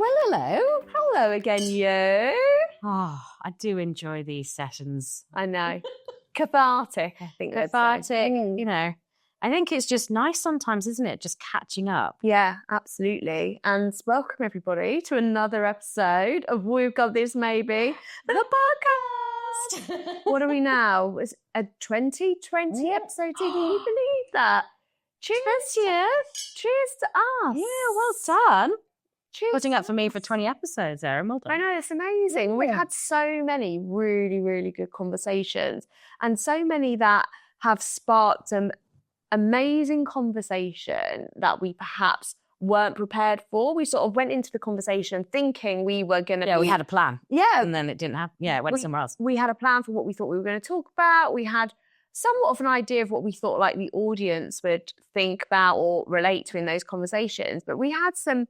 Well, hello again, you. Oh, I do enjoy these sessions. I know. Cathartic, I think. Cathartic, you know. I think it's just nice sometimes, isn't it? Just catching up. Yeah, absolutely. And welcome everybody to another episode of We've Got This Maybe, the podcast. What are we now? It's a 2020 episode. Can you believe that? Cheers. Cheers to us. Yeah, well done. Cheers. Putting up for me for 20 episodes, Erin. Well done. I know, it's amazing. Yeah. We've had so many really, really good conversations and so many that have sparked some amazing conversation that we perhaps weren't prepared for. We sort of went into the conversation thinking we were going to... Yeah, we had a plan. Yeah. And then it didn't happen. Yeah, it went somewhere else. We had a plan for what we thought we were going to talk about. We had somewhat of an idea of what we thought like the audience would think about or relate to in those conversations. But we had some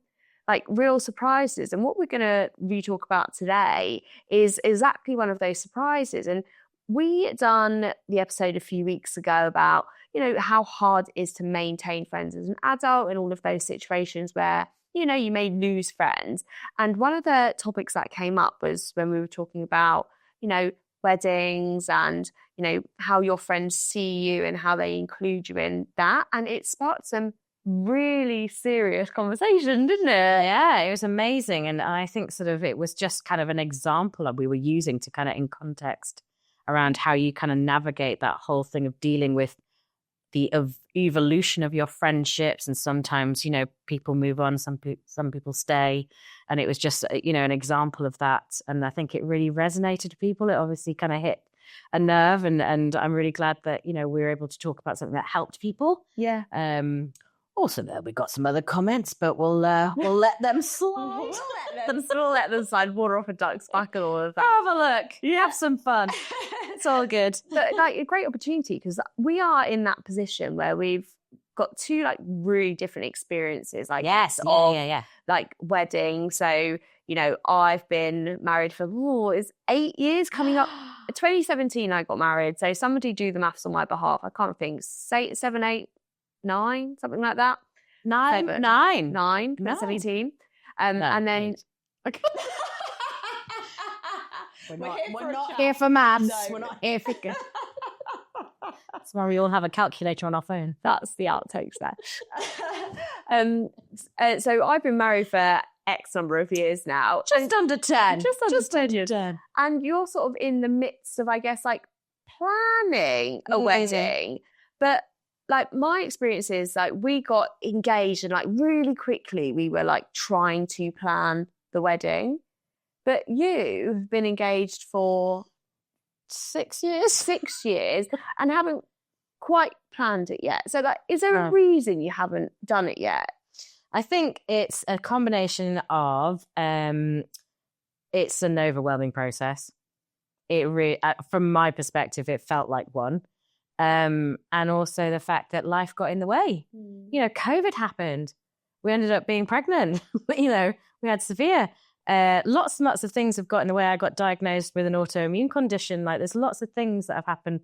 like real surprises. And what we're going to re-talk about today is exactly one of those surprises. And we done the episode a few weeks ago about, you know, how hard it is to maintain friends as an adult in all of those situations where, you know, you may lose friends. And one of the topics that came up was when we were talking about, you know, weddings and, you know, how your friends see you and how they include you in that. And it sparked some really serious conversation, didn't it? Yeah, it was amazing. And I think sort of it was just kind of an example that we were using to kind of in context around how you kind of navigate that whole thing of dealing with the evolution of your friendships. And sometimes, you know, people move on, some people stay. And it was just, you know, an example of that. And I think it really resonated to people. It obviously kind of hit a nerve. And I'm really glad that, you know, we were able to talk about something that helped people. Yeah. Also, there we got some other comments, but we'll let them slide. We'll let them slide, water off a duck's back and all of that. Have a look. Yeah. Have some fun. It's all good. But like a great opportunity because we are in that position where we've got two like really different experiences. Like like wedding. So, you know, I've been married for it's 8 years coming up. 2017 I got married. So somebody do the maths on my behalf. I can't think. 7, 8, 9, something like that. 9. 17. And then okay. We're not here for maths. No, we're not here for good. That's why we all have a calculator on our phone. That's the outtakes there. So I've been married for X number of years now. Just under 10. Just under 10. And you're sort of in the midst of, I guess, like planning a wedding. But like my experience is like we got engaged and like really quickly we were like trying to plan the wedding. But you've been engaged for 6 years. 6 years and haven't quite planned it yet. So like, is there a reason you haven't done it yet? I think it's a combination of it's an overwhelming process. It from my perspective, it felt like one. And also the fact that life got in the way. You know, COVID happened. We ended up being pregnant. You know, we had severe. Lots and lots of things have got in the way. I got diagnosed with an autoimmune condition. Like there's lots of things that have happened.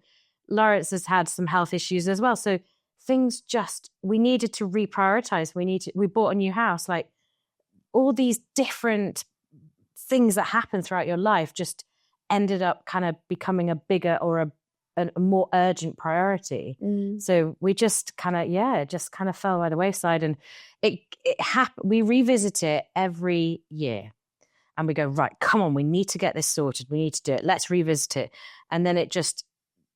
Lawrence has had some health issues as well. So things we needed to reprioritize. We bought a new house. Like all these different things that happen throughout your life just ended up kind of becoming a bigger or a more urgent priority. So we just kind of fell by the wayside. And it happened. We revisit it every year. And we go, right, come on, we need to get this sorted. We need to do it. Let's revisit it. And then it just,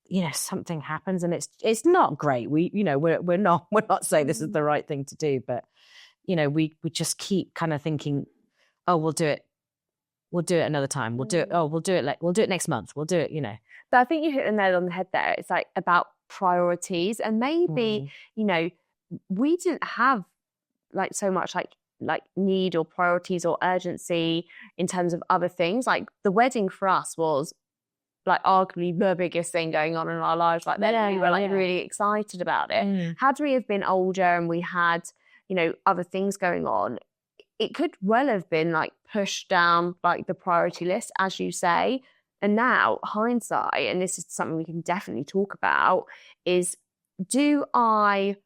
you know, something happens and it's not great. We're not saying this is the right thing to do, but, you know, we just keep kind of thinking, oh, we'll do it. We'll do it another time. We'll do it. Oh, we'll do it next month. We'll do it, you know. But I think you hit the nail on the head there. It's like about priorities and maybe, you know, we didn't have like so much like need or priorities or urgency in terms of other things. Like the wedding for us was like arguably the biggest thing going on in our lives. Like then we were like really excited about it. Had we have been older and we had, you know, other things going on, it could well have been like pushed down like the priority list, as you say. And now hindsight, and this is something we can definitely talk about, is do I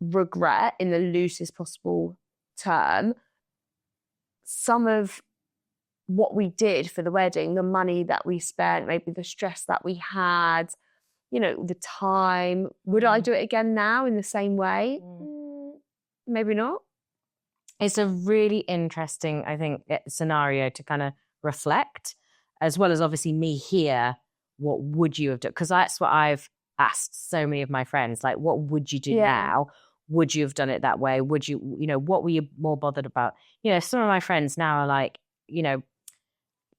regret in the loosest possible term some of what we did for the wedding, the money that we spent, maybe the stress that we had, you know, the time. Would I do it again now in the same way? Maybe not. It's a really interesting, I think, scenario to kind of reflect, as well as obviously me here. What would you have done? Because that's what I've asked so many of my friends. Like, what would you do now? Would you have done it that way? Would you, you know, what were you more bothered about? You know, some of my friends now are like, you know,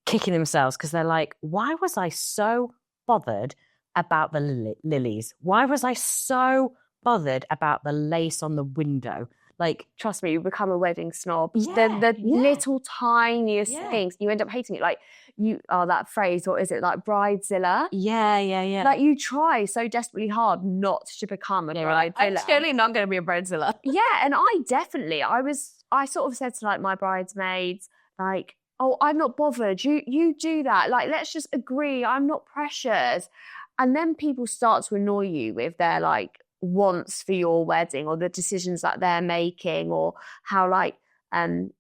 kicking themselves because they're like, why was I so bothered about the lilies? Why was I so bothered about the lace on the window? Like, trust me, you become a wedding snob. The little tiniest things, you end up hating it. Like, that phrase, or is it like bridezilla? Yeah. Like, you try so desperately hard not to become a bridezilla. Like, I'm surely not going to be a bridezilla. Yeah, and I sort of said to like my bridesmaids, like, oh, I'm not bothered. You do that. Like, let's just agree. I'm not precious. And then people start to annoy you with their like wants for your wedding, or the decisions that they're making, or how like I don't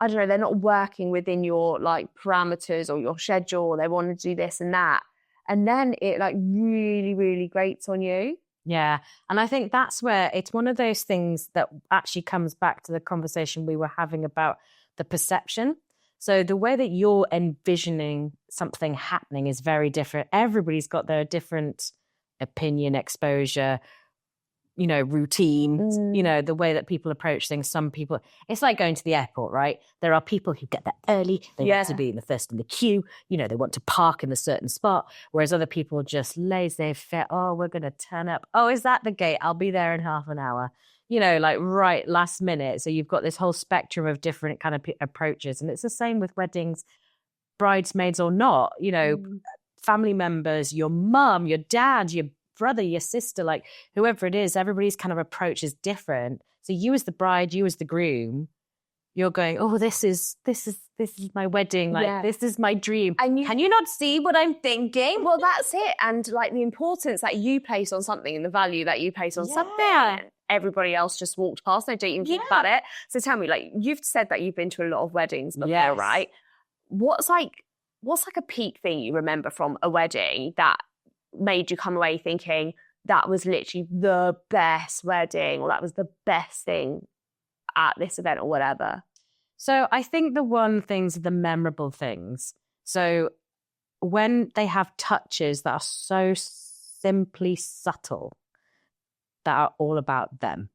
know, they're not working within your like parameters or your schedule. They want to do this and that, and then it like really, really grates on you. Yeah, and I think that's where it's one of those things that actually comes back to the conversation we were having about the perception. So the way that you're envisioning something happening is very different. Everybody's got their different opinion, exposure, you know, routine, you know, the way that people approach things. Some people, it's like going to the airport, right? There are people who get there early. They want to be in the first in the queue. You know, they want to park in a certain spot. Whereas other people just laissez-faire. Oh, we're going to turn up. Oh, is that the gate? I'll be there in half an hour. You know, like right last minute. So you've got this whole spectrum of different kind of approaches. And it's the same with weddings, bridesmaids or not, you know, family members, your mum, your dad, your brother, your sister, like whoever it is, everybody's kind of approach is different. So you as the bride, you as the groom, you're going, oh, this is my wedding, like this is my dream. And can you not see what I'm thinking? Well, that's it. And like the importance that you place on something and the value that you place on something, everybody else just walked past. They don't even think about it. So tell me, like, you've said that you've been to a lot of weddings before, right? What's like a peak thing you remember from a wedding that made you come away thinking that was literally the best wedding, or that was the best thing at this event, or whatever? So I think the one things are the memorable things. So when they have touches that are so simply subtle, that are all about them.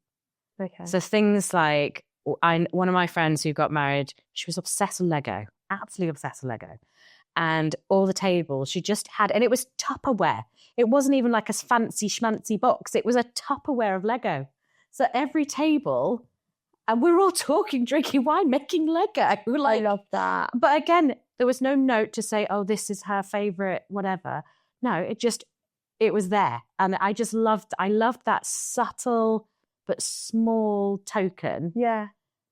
Okay. So things like, one of my friends who got married, she was obsessed with Lego, absolutely obsessed with Lego. And all the tables she just had, and it was Tupperware. It wasn't even like a fancy schmancy box. It was a Tupperware of Lego. So every table, and we were all talking, drinking wine, making Lego. We were like, I love that. But again, there was no note to say, oh, this is her favorite, whatever. No, it was there. And I loved that subtle but small token. Yeah.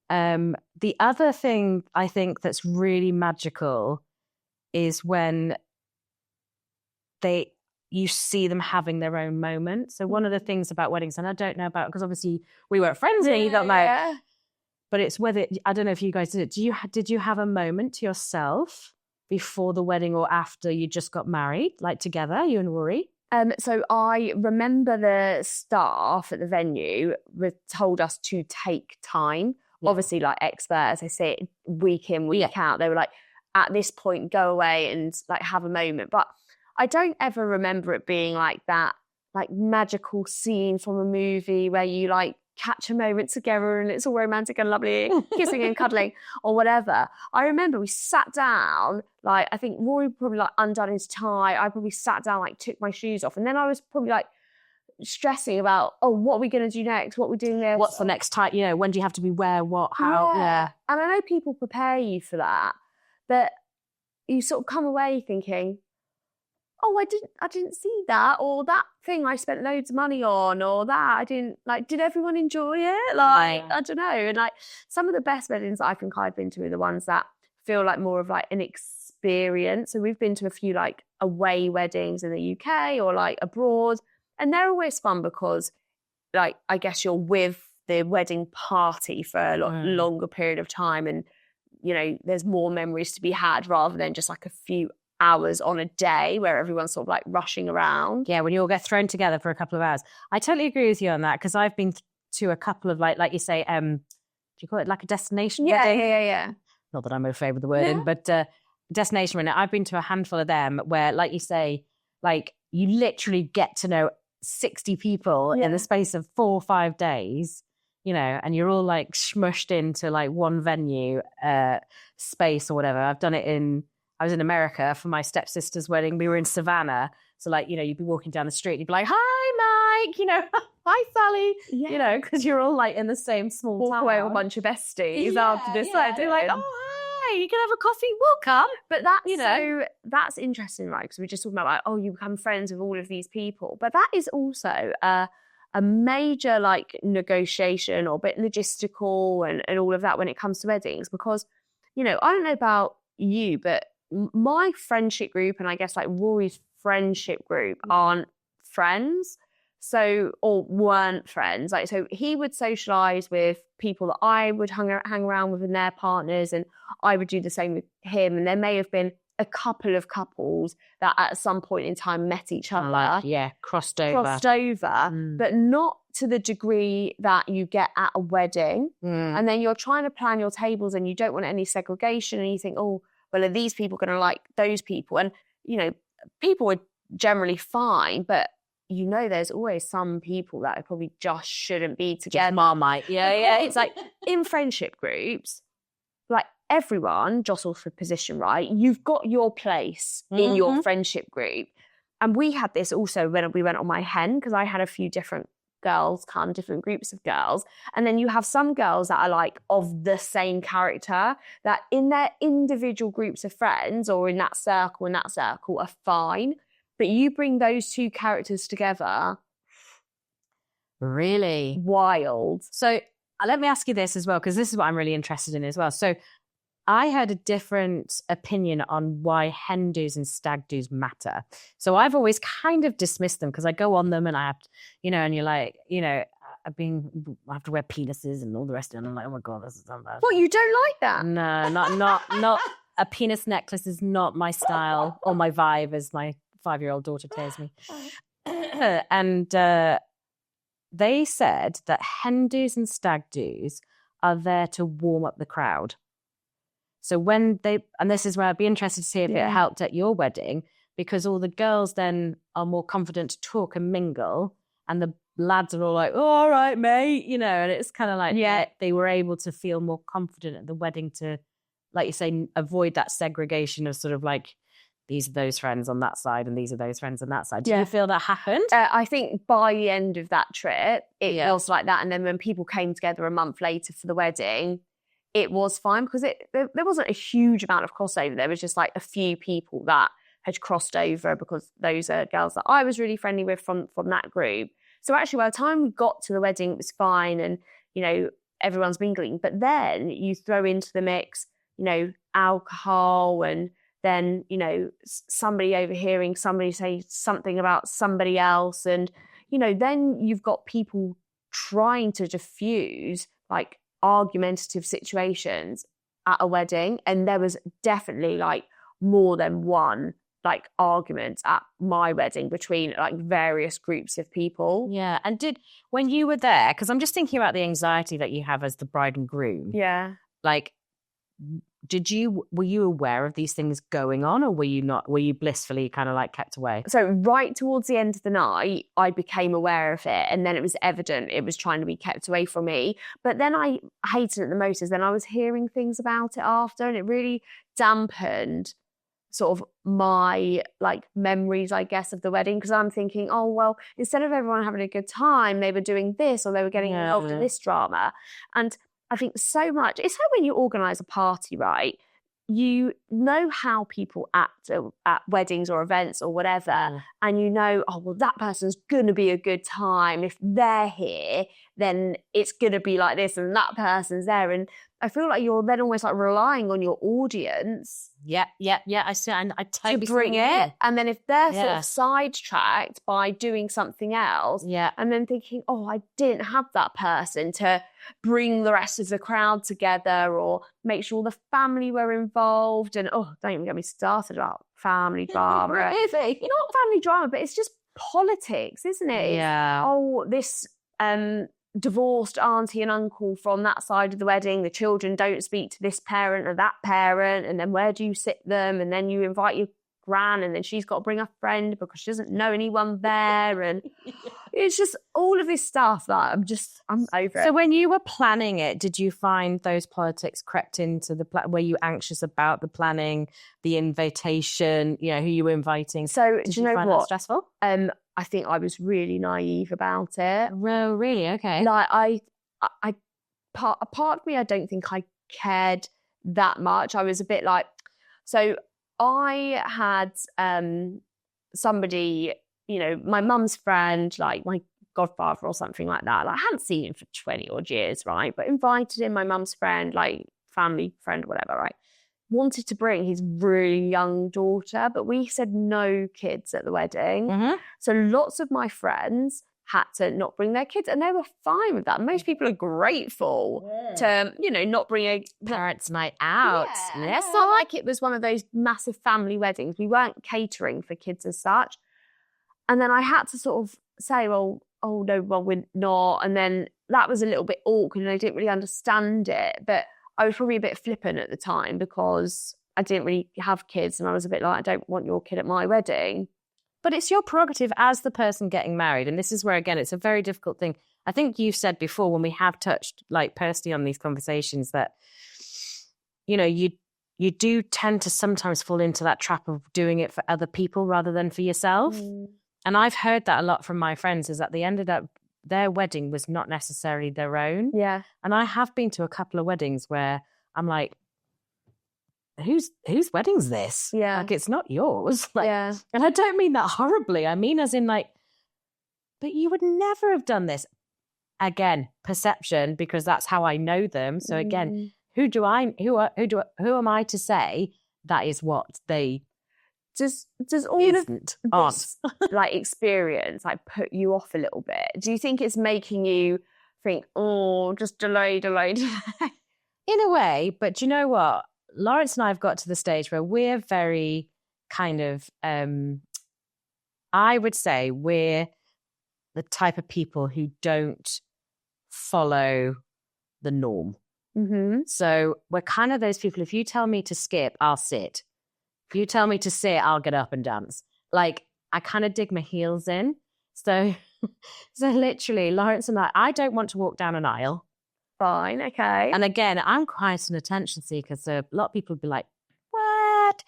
The other thing I think that's really magical is when you see them having their own moment. So one of the things about weddings, and I don't know about, because obviously we weren't friends and you don't know, but it's whether, I don't know if you guys did it. Did you have a moment to yourself before the wedding or after you just got married, like together, you and Rory? So I remember the staff at the venue told us to take time. Yeah. Obviously, like experts, they say it week in, week out. They were like, at this point, go away and like have a moment. But I don't ever remember it being like that, like magical scene from a movie where you like catch a moment together and it's all romantic and lovely, kissing and cuddling or whatever. I remember we sat down, like I think Rory probably like undone his tie. I probably sat down, like took my shoes off. And then I was probably like stressing about, oh, what are we going to do next? What we're doing next? What's the next time? You know, when do you have to be where, what, how? Yeah. And I know people prepare you for that, but you sort of come away thinking, oh, I didn't see that, or that thing I spent loads of money on, or that I didn't like. Did everyone enjoy it? Like, I don't know. And like some of the best weddings that I think I've been to are the ones that feel like more of like an experience. So we've been to a few like away weddings in the UK or like abroad, and they're always fun because, like, I guess you're with the wedding party for a lot longer period of time, and there's more memories to be had rather than just like a few hours on a day where everyone's sort of like rushing around. Yeah, when you all get thrown together for a couple of hours. I totally agree with you on that, because I've been to a couple of like you say, do you call it like a destination wedding? Yeah. Not that I'm a favourite with the wording, but destination wedding. I've been to a handful of them where, like you say, like you literally get to know 60 people in the space of 4 or 5 days, and you're all like smushed into like one venue space or whatever. I was in America for my stepsister's wedding. We were in Savannah. So like, you'd be walking down the street and you'd be like, hi, Mike, hi, Sally, because you're all like in the same small town. Away with a bunch of besties after this. They're like, oh, hi, you can have a coffee, we'll come. But that's, so that's interesting, right? Because we're just talking about like, oh, you become friends with all of these people. But that is also a major like negotiation or a bit logistical and all of that when it comes to weddings. Because, I don't know about you, but my friendship group and I guess like Rory's friendship group aren't friends, or weren't friends. Like, so he would socialize with people that I would hang around with and their partners, and I would do the same with him. And there may have been a couple of couples that at some point in time met each other. Crossed over. But not to the degree that you get at a wedding. And then you're trying to plan your tables and you don't want any segregation, and you think, oh, well, are these people going to like those people? And, people are generally fine, but there's always some people that probably just shouldn't be together. Just Marmite. Yeah. It's like in friendship groups, like everyone jostles for position, right? You've got your place in your friendship group. And we had this also when we went on my hen, because I had a few different girls come, different groups of girls. And then you have some girls that are like of the same character that in their individual groups of friends or in that circle are fine. But you bring those two characters together. Really? Wild. So let me ask you this as well, because this is what I'm really interested in as well. So I had a different opinion on why hen do's and stag do's matter. So I've always kind of dismissed them because I go on them and I have to, and you're like, I have to wear penises and all the rest of it. And I'm like, oh my God, this is so bad. What, you don't like that? No, not a penis necklace is not my style or my vibe, as my 5-year-old daughter tells me. And they said that hen do's and stag do's are there to warm up the crowd. So when and this is where I'd be interested to see if it helped at your wedding, because all the girls then are more confident to talk and mingle, and the lads are all like, oh, all right, mate, and it's kind of like, they were able to feel more confident at the wedding to, like you say, avoid that segregation of sort of like, these are those friends on that side and these are those friends on that side. Do you feel that happened? I think by the end of that trip, it was like that. And then when people came together a month later for the wedding, it was fine because there wasn't a huge amount of crossover. There was just like a few people that had crossed over because those are girls that I was really friendly with from that group. So actually, by the time we got to the wedding, it was fine and, everyone's mingling. But then you throw into the mix, alcohol and then, somebody overhearing somebody say something about somebody else. And, then you've got people trying to diffuse like argumentative situations at a wedding, and there was definitely like more than one like argument at my wedding between like various groups of people. Yeah. And when you were there, because I'm just thinking about the anxiety that you have as the bride and groom. Yeah. Like, were you aware of these things going on, or were you not? Were you blissfully kind of like kept away? So right towards the end of the night, I became aware of it, and then it was evident it was trying to be kept away from me. But then I hated it the most is then I was hearing things about it after, and it really dampened sort of my like memories, I guess, of the wedding, because I'm thinking, oh well, instead of everyone having a good time, they were doing this or they were getting involved in this drama. And I think so much, it's like when you organise a party, right? You know how people act at weddings or events or whatever, and oh, well, that person's going to be a good time. If they're here, then it's going to be like this, and that person's there. And I feel like you're then almost like relying on your audience Yeah. I see. I totally to bring see what you it. mean. And then if they're sort Yeah. of sidetracked by doing something else, Yeah. and then thinking, oh, I didn't have that person to bring the rest of the crowd together or make sure the family were involved. And oh, don't even get me started about family drama. Really? Not family drama, but it's just politics, isn't it? Yeah. Oh, this divorced auntie and uncle from that side of the wedding, the children don't speak to this parent or that parent, and then where do you sit them? And then you invite your gran, and then she's got to bring a friend because she doesn't know anyone there. And it's just all of this stuff that I'm over it. So when you were planning it, did you find those politics crept into the plan? Were you anxious about the planning, the invitation, who you were inviting? So did do you know find what? that stressful? I think I was really naive about it. Oh, really? Okay. Like I part of me, I don't think I cared that much. I was a bit like, so I had somebody, my mum's friend, like my godfather or something like that. Like, I hadn't seen him for 20 odd years, right? But invited him, my mum's friend, like family friend, whatever, right? Wanted to bring his really young daughter, but we said no kids at the wedding. Mm-hmm. So lots of my friends had to not bring their kids, and they were fine with that. Most people are grateful to, not bring a parents' night out. Yeah. It's not like it was one of those massive family weddings. We weren't catering for kids as such. And then I had to sort of say, well, oh no, well, we're not. And then that was a little bit awkward and I didn't really understand it. But I was probably a bit flippant at the time because I didn't really have kids and I was a bit like, I don't want your kid at my wedding. But it's your prerogative as the person getting married. And this is where, again, it's a very difficult thing. I think you've said before when we have touched, like, personally on these conversations that, you do tend to sometimes fall into that trap of doing it for other people rather than for yourself. Mm. And I've heard that a lot from my friends, is that they ended up, their wedding was not necessarily their own. Yeah. And I have been to a couple of weddings where I'm like, whose wedding's this? Yeah. Like, it's not yours. Like, yeah. And I don't mean that horribly. I mean am like, but you would never have done this. Again, perception, because that's how I know them. So again, who am I to say that is what they does all isn't of this like experience like put you off a little bit? Do you think it's making you think, oh, just delay? In a way, but do you know what? Lawrence and I have got to the stage where we're very kind of, I would say we're the type of people who don't follow the norm. Mm-hmm. So we're kind of those people, if you tell me to skip, I'll sit. If you tell me to sit, I'll get up and dance. Like, I kind of dig my heels in. So literally, Lawrence and I don't want to walk down an aisle. Fine, okay. And again, I'm quite an attention seeker, so a lot of people would be like, what?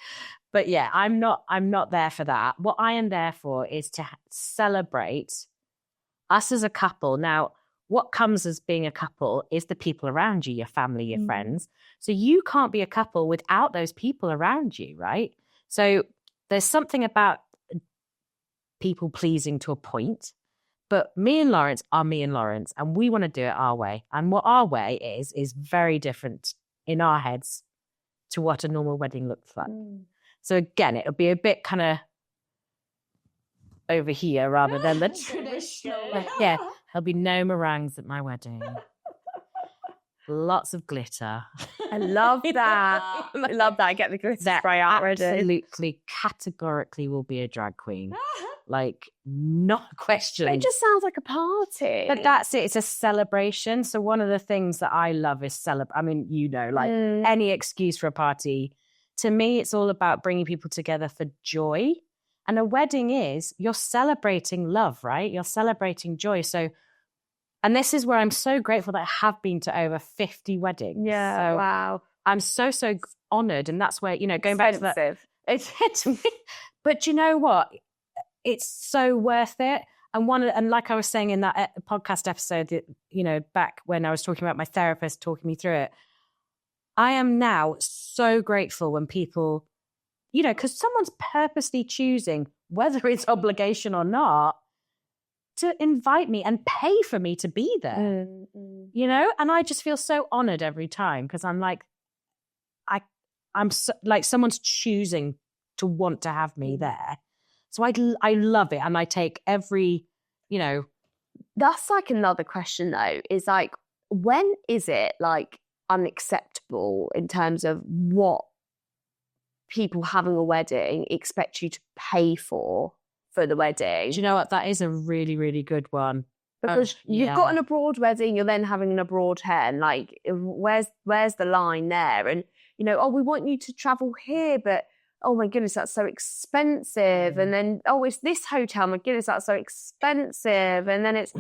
But yeah, I'm not there for that. What I am there for is to celebrate us as a couple. Now, what comes as being a couple is the people around you, your family, your friends. So you can't be a couple without those people around you, right? So there's something about people pleasing to a point. But me and Lawrence are me and Lawrence, and we want to do it our way. And what our way is very different in our heads to what a normal wedding looks like. So again, it'll be a bit kind of over here rather than the traditional. Yeah, there'll be no meringues at my wedding. Lots of glitter. I love that. I love that. I get the glitter spray out ready. Absolutely, categorically will be a drag queen. Like, not a question. But it just sounds like a party. But that's it. It's a celebration. So one of the things that I love is I mean, any excuse for a party. To me, it's all about bringing people together for joy. And a wedding is, you're celebrating love, right? You're celebrating joy. So, and this is where I'm so grateful that I have been to over 50 weddings. Yeah, so wow. I'm so honoured. And that's where, going back to that. It's but you know what? It's so worth it. And like I was saying in that podcast episode, back when I was talking about my therapist talking me through it, I am now so grateful when people, because someone's purposely choosing, whether it's obligation or not, to invite me and pay for me to be there, and I just feel so honored every time because I'm like, like someone's choosing to want to have me there. So I love it. And I take every, That's like another question though, is like, when is it like unacceptable in terms of what people having a wedding expect you to pay for the wedding? Do you know what? That is a really, really good one. Because you've got an abroad wedding, you're then having an abroad hen. Like, where's the line there? And, we want you to travel here, but oh my goodness, that's so expensive. And then, it's this hotel, my goodness, that's so expensive. And then it's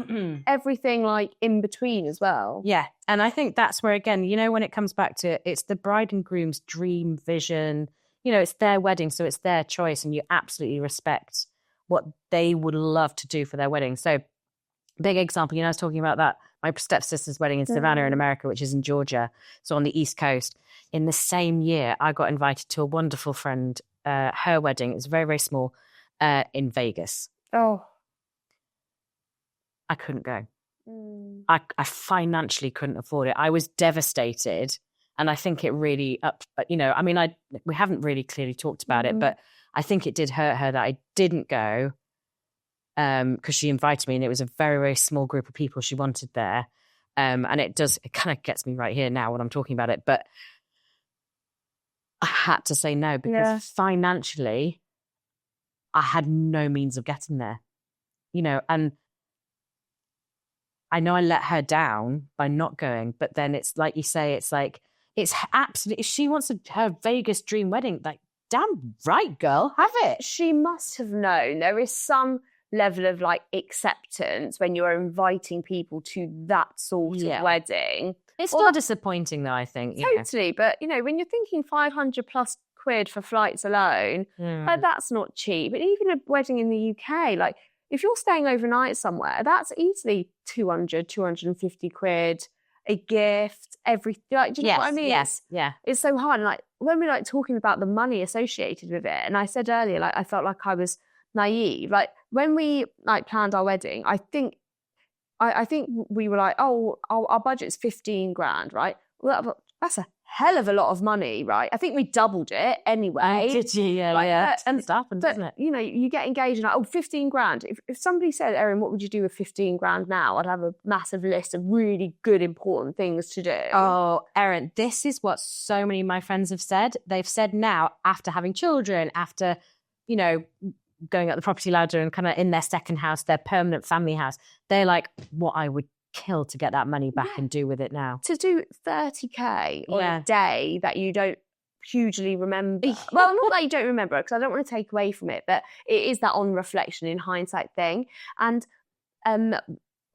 everything like in between as well. Yeah. And I think that's where, again, when it comes back to it, it's the bride and groom's dream vision. It's their wedding, so it's their choice, and you absolutely respect what they would love to do for their wedding. So, big example, I was talking about that, my stepsister's wedding in Savannah in America, which is in Georgia, so on the East Coast. In the same year, I got invited to a wonderful friend, her wedding. It was very, very small, in Vegas. Oh. I couldn't go. I financially couldn't afford it. I was devastated. And I think it really, we haven't really clearly talked about it, but I think it did hurt her that I didn't go. Because she invited me, and it was a very, very small group of people she wanted there. And it kind of gets me right here now when I'm talking about it. But I had to say no because financially, I had no means of getting there. And I know I let her down by not going. But then it's like you say, it's like, it's absolutely, if she wants her Vegas dream wedding, like, damn right, girl, have it. She must have known there is some level of like acceptance when you're inviting people to that sort of wedding. It's still disappointing though, I think. Totally. But, when you're thinking 500 plus quid for flights alone, like, that's not cheap. But even a wedding in the UK, like, if you're staying overnight somewhere, that's easily 200, 250 quid, a gift, everything. Like, do you know what I mean? Yes, yeah. It's so hard. And like, when we're like talking about the money associated with it, and I said earlier, like, I felt like I was naive. Like, when we like planned our wedding, I think we were like, our budget's 15 grand, right? Well, that's a hell of a lot of money, right? I think we doubled it anyway. Did you? Yeah. And stuff, doesn't it? You get engaged and like, 15 grand. If somebody said, Erin, what would you do with 15 grand now? I'd have a massive list of really good, important things to do. Oh, Erin, this is what so many of my friends have said. They've said now, after having children, after, going up the property ladder and kind of in their second house, their permanent family house, they're like, what I would kill to get that money back and do with it now. To do 30k on a day that you don't hugely remember. Well, not that you don't remember, because I don't want to take away from it, but it is that on reflection, in hindsight thing. And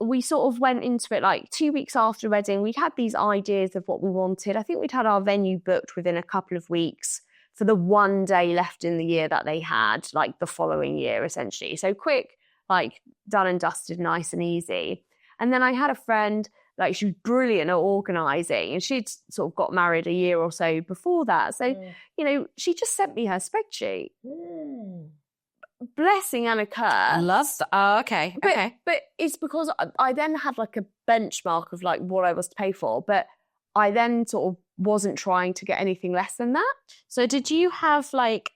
we sort of went into it like 2 weeks after the wedding. We had these ideas of what we wanted. I think we'd had our venue booked within a couple of weeks for the one day left in the year that they had, like the following year, essentially. So quick, like done and dusted, nice and easy. And then I had a friend, like she was brilliant at organising, and she'd sort of got married a year or so before that. So, she just sent me her spreadsheet. Blessing and a curse. Love that. Oh, okay. But it's because I then had like a benchmark of like what I was to pay for, but I then sort of wasn't trying to get anything less than that. So did you have like,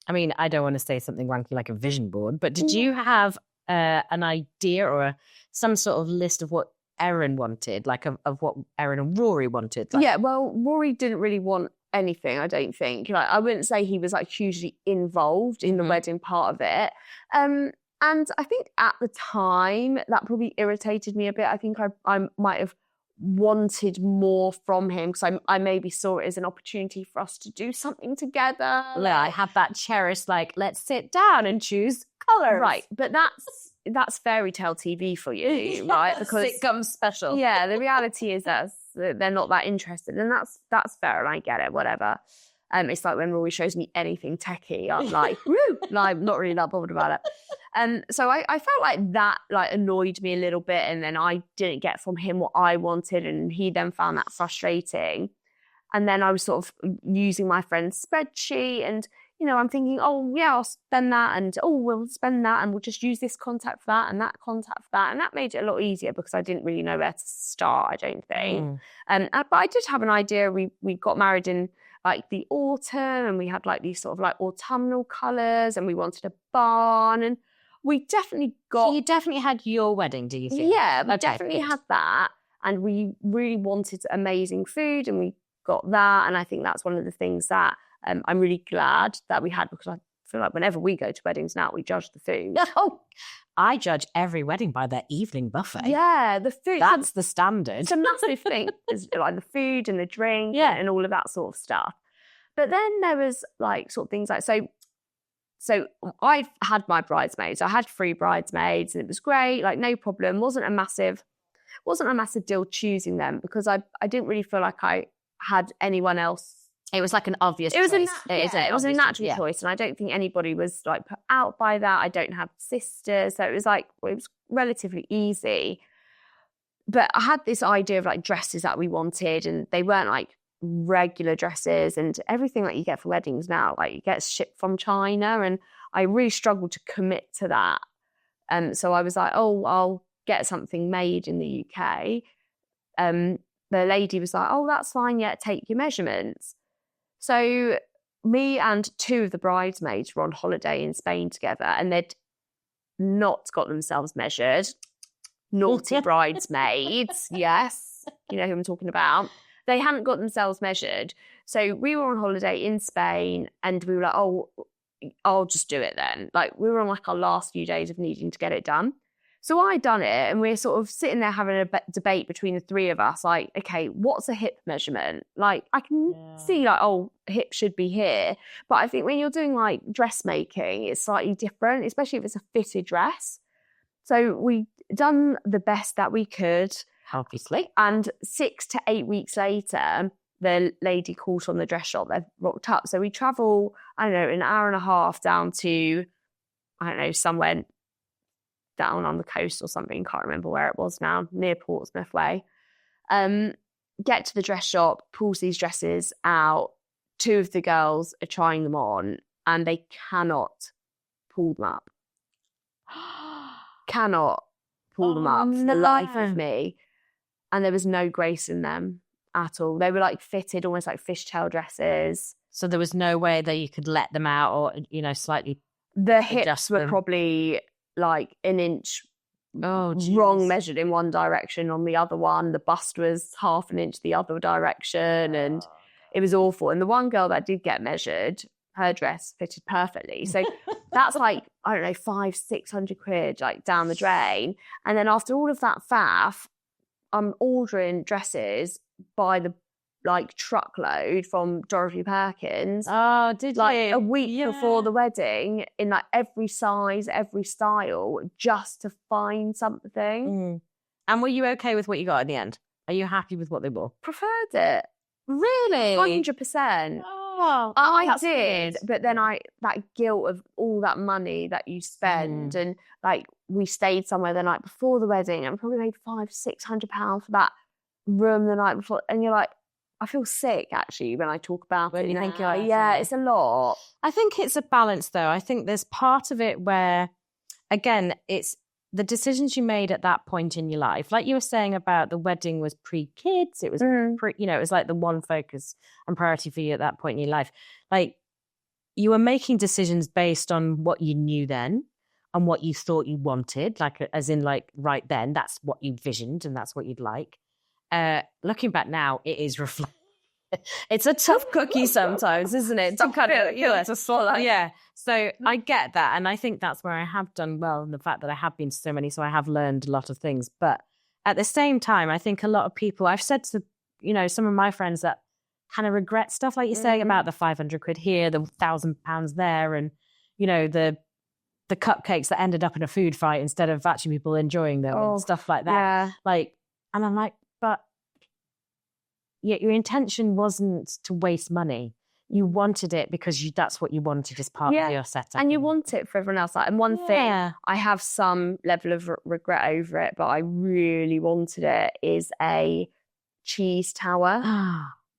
I mean, I don't want to say something wanky like a vision board, but did you have an idea or some sort of list of what Erin wanted, like of what Erin and Rory wanted? Like... Yeah, well, Rory didn't really want anything, I don't think. Like, I wouldn't say he was like hugely involved in the wedding part of it. And I think at the time that probably irritated me a bit. I think I might have wanted more from him, because I maybe saw it as an opportunity for us to do something together. Yeah, I have that cherished, like, let's sit down and choose colours. Right, but that's fairy tale TV for you, right? Because sitcom special. Yeah, the reality is that they're not that interested, and that's fair, and I get it, whatever. It's like when Rory shows me anything techie, I'm like, woo, like, I'm not really that bothered about it. And so I felt like that like annoyed me a little bit, and then I didn't get from him what I wanted, and he then found that frustrating. And then I was sort of using my friend's spreadsheet, and I'm thinking, oh yeah, I'll spend that, and oh, we'll spend that, and we'll just use this contact for that and that contact for that, and that made it a lot easier because I didn't really know where to start, I don't think. But I did have an idea. We got married in like the autumn, and we had like these sort of like autumnal colours, and we wanted a barn, and we definitely got. So you definitely had your wedding, do you think? Yeah, we definitely had that, and we really wanted amazing food, and we got that, and I think that's one of the things that I'm really glad that we had, because I feel like whenever we go to weddings now, we judge the food. Oh, I judge every wedding by their evening buffet. Yeah, the food. That's the standard. It's a massive thing. It's like the food and the drink and all of that sort of stuff. But then there was like sort of things like, so I had my bridesmaids. I had 3 bridesmaids, and it was great, like no problem. Wasn't a massive deal choosing them, because I didn't really feel like I had anyone else. It was like an obvious choice. It was a natural choice, and I don't think anybody was like put out by that. I don't have sisters, so it was relatively easy. But I had this idea of like dresses that we wanted, and they weren't like regular dresses, and everything that you get for weddings now, like it gets shipped from China, and I really struggled to commit to that. So I was like, oh, I'll get something made in the UK. The lady was like, oh, that's fine, yeah, take your measurements. So me and 2 of the bridesmaids were on holiday in Spain together, and they'd not got themselves measured. Naughty bridesmaids, yes, you know who I'm talking about. They hadn't got themselves measured. So we were on holiday in Spain, and we were like, oh, I'll just do it then. Like, we were on like our last few days of needing to get it done. So I done it, and we're sort of sitting there having a debate between the 3 of us, like, okay, what's a hip measurement? Like, I can see like, oh, hip should be here. But I think when you're doing like dressmaking, it's slightly different, especially if it's a fitted dress. So we done the best that we could. Obviously. And 6 to 8 weeks later, the lady called on the dress shop. They've rocked up. So we travel, I don't know, an hour and a half down to, I don't know, somewhere down on the coast or something, can't remember where it was now, near Portsmouth way. Get to the dress shop, pulls these dresses out. 2 of the girls are trying them on, and they cannot pull them up. Cannot pull them up for the life of me. And there was no grace in them at all. They were like fitted almost like fishtail dresses. So there was no way that you could let them out or, you know, slightly. The hips were probably like an inch wrong measured in one direction, on the other one the bust was half an inch the other direction, and it was awful. And the one girl that did get measured, her dress fitted perfectly. So that's like, I don't know, 500-600 quid like down the drain. And then after all of that faff, I'm ordering dresses by the like truckload from Dorothy Perkins. Oh, did like you? A week before the wedding, in like every size, every style, just to find something. And were you okay with what you got in the end? Are you happy with what they wore? Preferred it. Really? 100%. Oh, I did, good. But then that guilt of all that money that you spend, and like we stayed somewhere the night before the wedding, and probably made £500-600 for that room the night before, and you're like, I feel sick actually when I talk about it. You think like, yeah, it's a lot. I think it's a balance though. I think there's part of it where, again, it's the decisions you made at that point in your life. Like you were saying about the wedding was pre-kids. It was, you know, it was like the one focus and priority for you at that point in your life. Like you were making decisions based on what you knew then and what you thought you wanted. Like as in like right then, that's what you visioned and that's what you'd like. Looking back now, it is it's a tough cookie sometimes, isn't it? To kind of to swallow. Yeah. So I get that, and I think that's where I have done well in the fact that I have been to so many, so I have learned a lot of things. But at the same time, I think a lot of people, I've said to, you know, some of my friends that kind of regret stuff like you're saying about the 500 quid here, the £1,000 there, and you know the cupcakes that ended up in a food fight instead of actually people enjoying them and stuff like that. Yeah. Like, and I'm like, but your intention wasn't to waste money. You wanted it because that's what you wanted as part of your setup. And you want it for everyone else. Like, and one thing, I have some level of regret over it, but I really wanted it, is a cheese tower.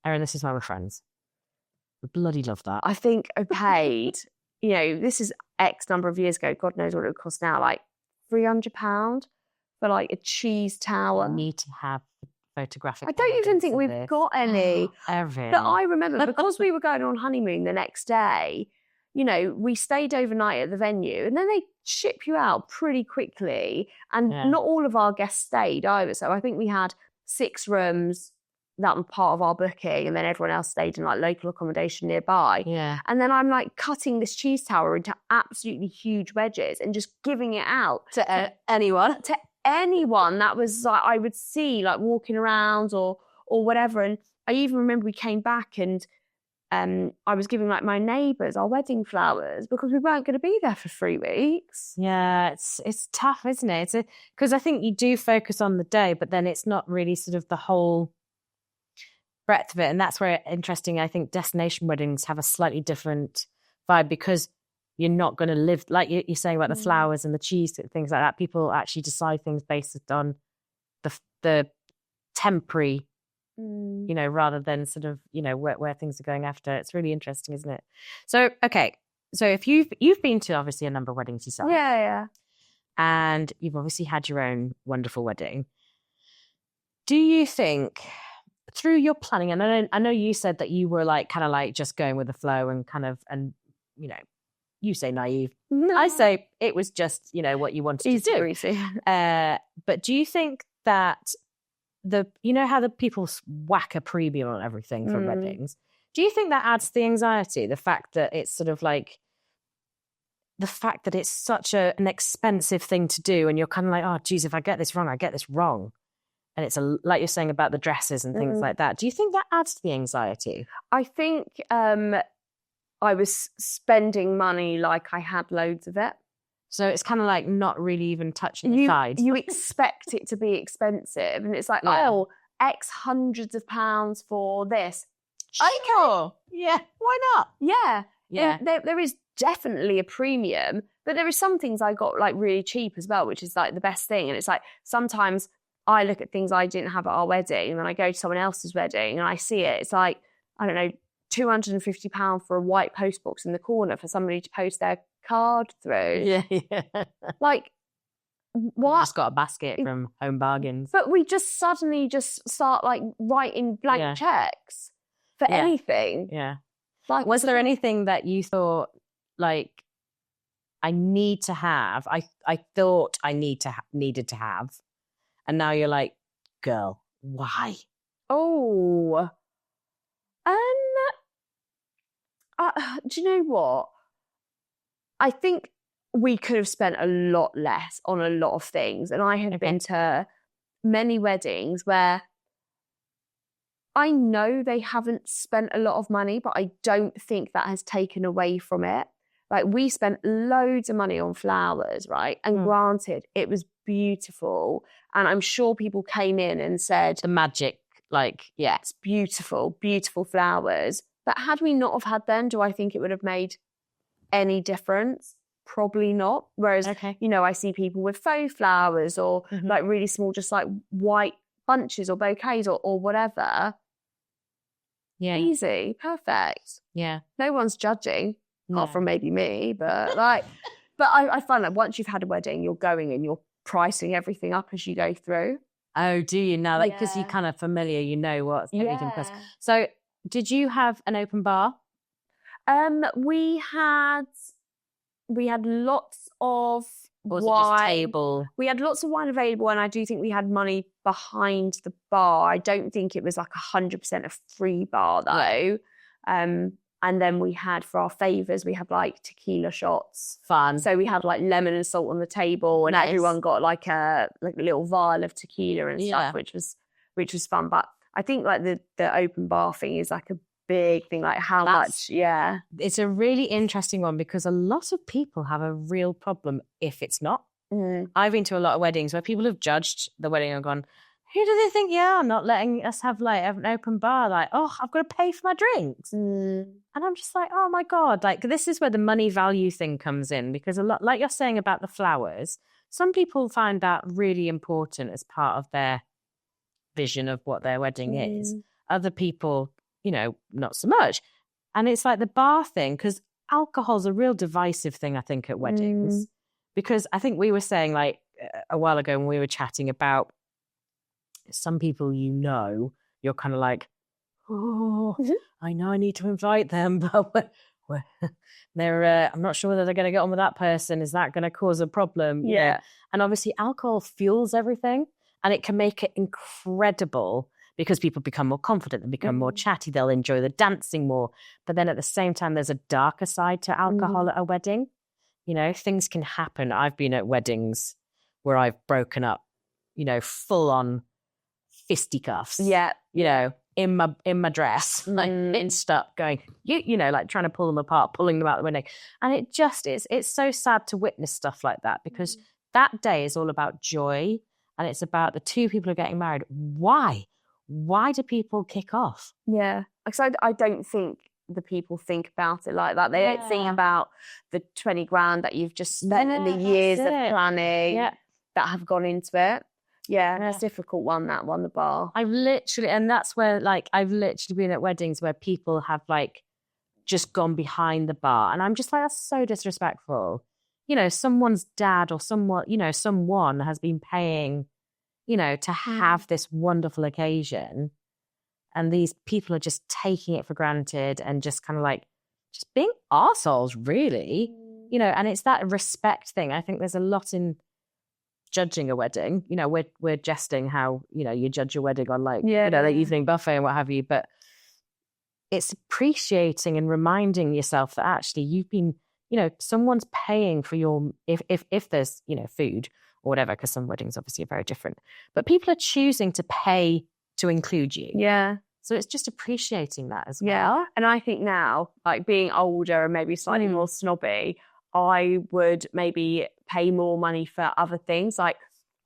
Erin, this is why we're friends. I bloody love that. I think I paid, you know, this is X number of years ago. God knows what it would cost now, like £300 for like a cheese tower. You need to have photographic. I don't even think we've this. got any. Erin. But I remember, because we were going on honeymoon the next day, you know, we stayed overnight at the venue and then they ship you out pretty quickly. And not all of our guests stayed either. So I think we had 6 rooms that were part of our booking, and then everyone else stayed in like local accommodation nearby. Yeah. And then I'm like cutting this cheese tower into absolutely huge wedges and just giving it out to anyone. To anyone that was like I would see like walking around or whatever. And I even remember we came back and I was giving like my neighbours our wedding flowers because we weren't going to be there for 3 weeks. Yeah, it's tough, isn't it? Because I think you do focus on the day, but then it's not really sort of the whole breadth of it. And that's where interesting, I think destination weddings have a slightly different vibe, because you're not going to live, like you're saying about the flowers and the cheese, things like that. People actually decide things based on the temporary, you know, rather than sort of, you know, where things are going after. It's really interesting, isn't it? So, okay. So if you've been to obviously a number of weddings yourself. Yeah. And you've obviously had your own wonderful wedding. Do you think through your planning, and I know you said that you were like kind of like just going with the flow and kind of, and you know, you say naive. No. I say it was just, you know, what you wanted to do. Easy. But do you think that you know how the people whack a premium on everything for weddings? Do you think that adds to the anxiety? The fact that it's sort of like, the fact that it's such an expensive thing to do, and you're kind of like, oh, geez, if I get this wrong, I get this wrong. And it's like you're saying about the dresses and things like that. Do you think that adds to the anxiety? I think I was spending money like I had loads of it. So it's kind of like not really even touching the side. You expect it to be expensive. And it's like, oh, X hundreds of pounds for this. Sure. Yeah. Why not? Yeah. Yeah. There is definitely a premium, but there are some things I got like really cheap as well, which is like the best thing. And it's like sometimes I look at things I didn't have at our wedding, and then I go to someone else's wedding and I see it. It's like, I don't know, £250 for a white postbox in the corner for somebody to post their card through. Yeah. Like, what? Just got a basket from Home Bargains. But we just suddenly just start like writing blank checks for anything. Yeah. Like, was there anything that you thought like I need to have? I thought I needed to have, and now you're like, girl, why? Oh, do you know what? I think we could have spent a lot less on a lot of things. And I have been to many weddings where I know they haven't spent a lot of money, but I don't think that has taken away from it. Like, we spent loads of money on flowers, right? And granted, it was beautiful. And I'm sure people came in and said, the magic, like, yeah, it's beautiful, beautiful flowers. But had we not have had them, do I think it would have made any difference? Probably not. Whereas, you know, I see people with faux flowers or like really small, just like white bunches or bouquets or whatever. Yeah. Easy. Perfect. Yeah. No one's judging, apart from maybe me, but like, but I find like once you've had a wedding, you're going and you're pricing everything up as you go through. Oh, do you now? Like, because you're kind of familiar, you know what everything costs. So did you have an open bar? We had lots of was wine. It just table? We had lots of wine available, and I do think we had money behind the bar. I don't think it was like 100% a free bar though. And then we had, for our favours, we had like tequila shots. Fun. So we had like lemon and salt on the table, and everyone got like a little vial of tequila and stuff, which was fun. But I think like the open bar thing is like a big thing, like how much. Yeah, it's a really interesting one, because a lot of people have a real problem if it's not. I've been to a lot of weddings where people have judged the wedding and gone, who do they think you are, not letting us have like an open bar? Like, oh, I've got to pay for my drinks. And I'm just like, oh my God, like this is where the money value thing comes in, because a lot, like you're saying about the flowers, some people find that really important as part of their vision of what their wedding is. Other people, you know, not so much. And it's like the bar thing, because alcohol's a real divisive thing, I think, at weddings. Because I think we were saying like a while ago when we were chatting about some people, you're kind of like, oh, I know I need to invite them, but I'm not sure whether they're going to get on with that person. Is that going to cause a problem? You know? And obviously alcohol fuels everything, and it can make it incredible because people become more confident and become more chatty. They'll enjoy the dancing more. But then at the same time, there's a darker side to alcohol at a wedding. You know, things can happen. I've been at weddings where I've broken up, you know, full on fisticuffs. Yeah. You know, in my dress, like pinched up, going, you know, like trying to pull them apart, pulling them out the window. And it just is, it's so sad to witness stuff like that, because that day is all about joy, and it's about the two people who are getting married. Why? Why do people kick off? Yeah. Because I don't think the people think about it like that. They don't think about the 20 grand that you've just spent in the years of planning that have gone into it. Yeah, it's a difficult one, that one, the bar. And that's where, like, I've literally been at weddings where people have, like, just gone behind the bar. And I'm just like, that's so disrespectful. You know, someone's dad or someone, you know, someone has been paying, you know, to have this wonderful occasion. And these people are just taking it for granted and just kind of like, just being arseholes, really. You know, and it's that respect thing. I think there's a lot in judging a wedding. You know, we're jesting how, you know, you judge your wedding on, like, you know, the evening buffet and what have you, but it's appreciating and reminding yourself that actually you've been, you know, someone's paying for your, if there's, you know, food or whatever, because some weddings obviously are very different, but people are choosing to pay to include you. Yeah. So it's just appreciating that as well. Yeah. And I think now, like, being older and maybe slightly more snobby, I would maybe pay more money for other things. Like,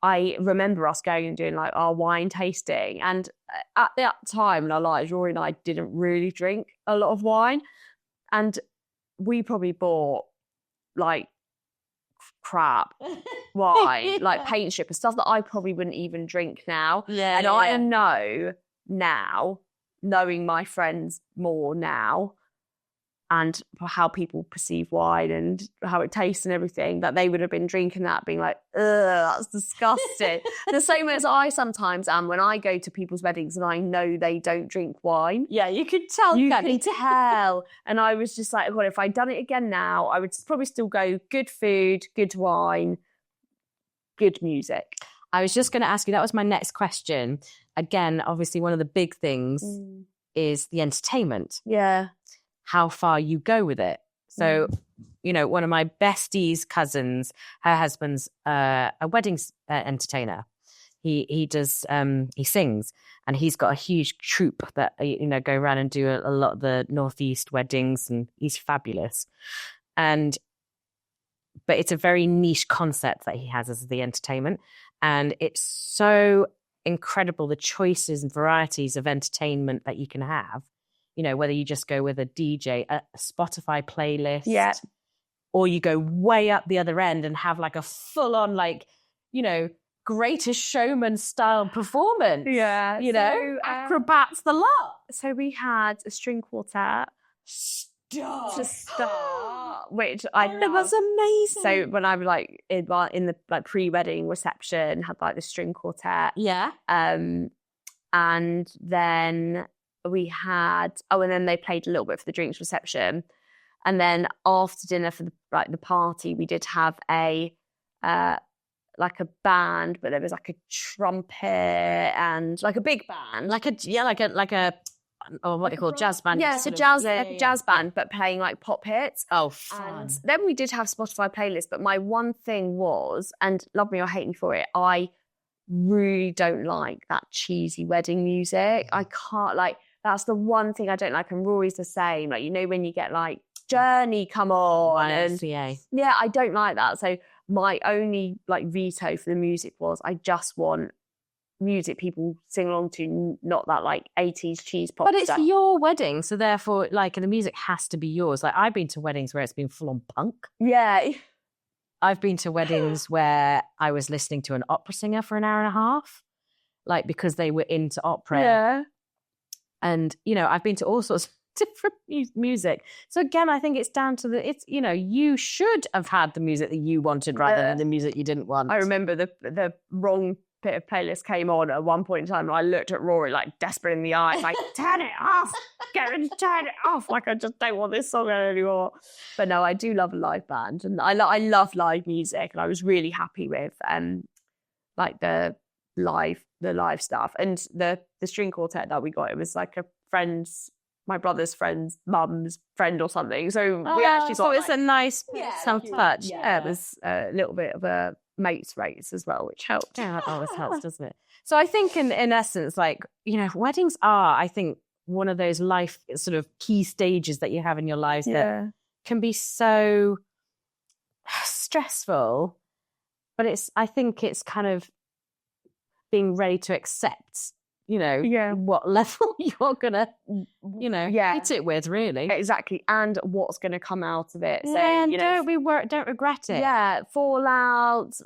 I remember us going and doing, like, our wine tasting. And at that time in our lives, Rory and I didn't really drink a lot of wine. And we probably bought, like, crap wine, like paint strip and stuff that I probably wouldn't even drink now. I know now, knowing my friends more now, and how people perceive wine and how it tastes and everything, that they would have been drinking that, being like, ugh, that's disgusting. The same as I sometimes am when I go to people's weddings and I know they don't drink wine. Yeah, you could tell. You can tell. And I was just like, well, if I'd done it again now, I would probably still go good food, good wine, good music. I was just going to ask you, that was my next question. Again, obviously one of the big things is the entertainment. Yeah. How far you go with it. So, you know, one of my besties' cousins, her husband's a wedding entertainer. He does, he sings, and he's got a huge troupe that, you know, go around and do a lot of the Northeast weddings, and he's fabulous. But it's a very niche concept that he has as the entertainment. And it's so incredible, the choices and varieties of entertainment that you can have. You know, whether you just go with a DJ, a Spotify playlist, or you go way up the other end and have like a full-on, like, you know, Greatest Showman style performance. Yeah. You know, acrobats, the lot. So we had a string quartet to start, which I It was amazing. So when I was like in the like pre-wedding reception, had like the string quartet. Yeah. And then we had, and then they played a little bit for the drinks reception. And then after dinner for the party, we did have a like a band, but there was like a trumpet and like a big band. Like a what do you call jazz band? Yeah, so jazz band, but playing like pop hits. Oh, fun. And then we did have Spotify playlists, but my one thing was, and love me or hate me for it, I really don't like that cheesy wedding music. I can't, like, that's the one thing I don't like, and Rory's the same. Like, you know, when you get like Journey come on, and yeah, I don't like that. So my only like veto for the music was, I just want music people sing along to, not that like 80s cheese pop but stuff. It's your wedding, so therefore, like, the music has to be yours. Like, I've been to weddings where it's been full on punk. Yeah. I've been to weddings where I was listening to an opera singer for an hour and a half, like, because they were into opera. Yeah. And, you know, I've been to all sorts of different music. So again, I think it's down to it's, you know, you should have had the music that you wanted rather than the music you didn't want. I remember the wrong bit of playlist came on at one point in time, and I looked at Rory like desperate in the eyes, like, turn it off, turn it off. Like, I just don't want this song anymore. But no, I do love a live band, and I love live music, and I was really happy with like the live stuff. And the string quartet that we got, it was like a friend's, my brother's friend's mum's friend or something. So we actually thought it's a nice some touch. Yeah, it was a little bit of a mates race as well, which helped. Yeah, that always helps, doesn't it? So I think in essence, like, you know, weddings are, I think, one of those life sort of key stages that you have in your lives that can be so stressful. But I think it's kind of being ready to accept, you know, what level you're gonna, you know, hit it with, really. Exactly. And what's gonna come out of it. So, and don't regret it. Yeah, fallouts,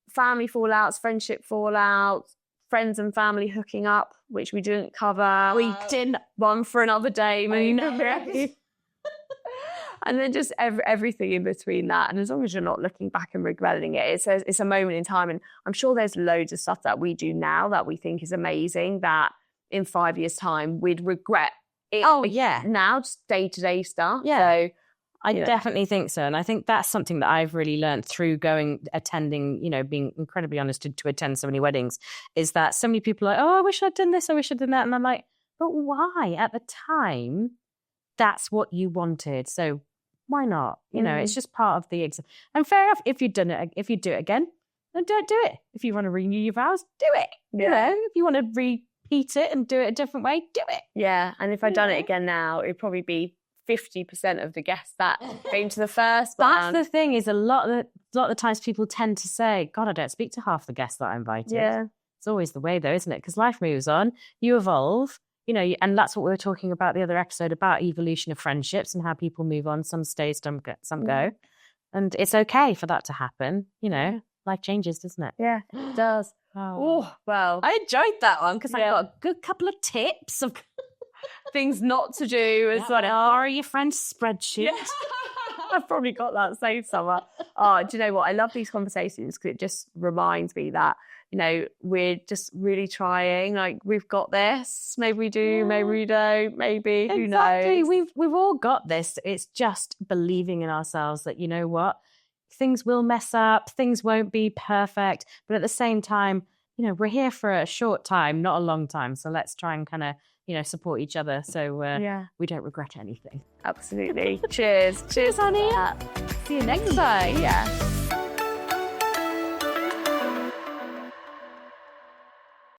family fallouts, friendship fallouts, friends and family hooking up, which we didn't cover. We didn't. One for another day, and then just everything in between that. And as long as you're not looking back and regretting it, it's a moment in time. And I'm sure there's loads of stuff that we do now that we think is amazing that in 5 years' time we'd regret it. Oh, yeah. Now, just day-to-day stuff. Yeah. So, I definitely think so. And I think that's something that I've really learned through attending, you know, being incredibly honest to attend so many weddings, is that so many people are like, oh, I wish I'd done this, I wish I'd done that. And I'm like, but why? At the time, that's what you wanted. So why not? You know, it's just part of the exam. And fair enough, if you do it again, then don't do it. If you want to renew your vows, do it. You know, if you want to repeat it and do it a different way, do it. Yeah. And if I'd done it again now, it'd probably be 50% of the guests that came to the first one. That's the thing, is a lot of the times people tend to say, God, I don't speak to half the guests that I invited. Yeah. It's always the way though, isn't it? Because life moves on, you evolve, you know, and that's what we were talking about the other episode, about evolution of friendships and how people move on. Some stay, some go. And it's okay for that to happen. You know, life changes, doesn't it? Yeah, it does. Oh, well. I enjoyed that one because I got a good couple of tips of things not to do as well. Borrow your friend's spreadsheet. Yeah. I've probably got that saved somewhere. Oh, do you know what? I love these conversations because it just reminds me that, you know, we're just really trying. Like, we've got this. Maybe we do, maybe we don't, maybe. Who knows? We've all got this. It's just believing in ourselves that, you know what, things will mess up, things won't be perfect. But at the same time, you know, we're here for a short time, not a long time. So let's try and kind of, you know, support each other so we don't regret anything. Absolutely. Cheers. Cheers, honey. See you next time. Yeah.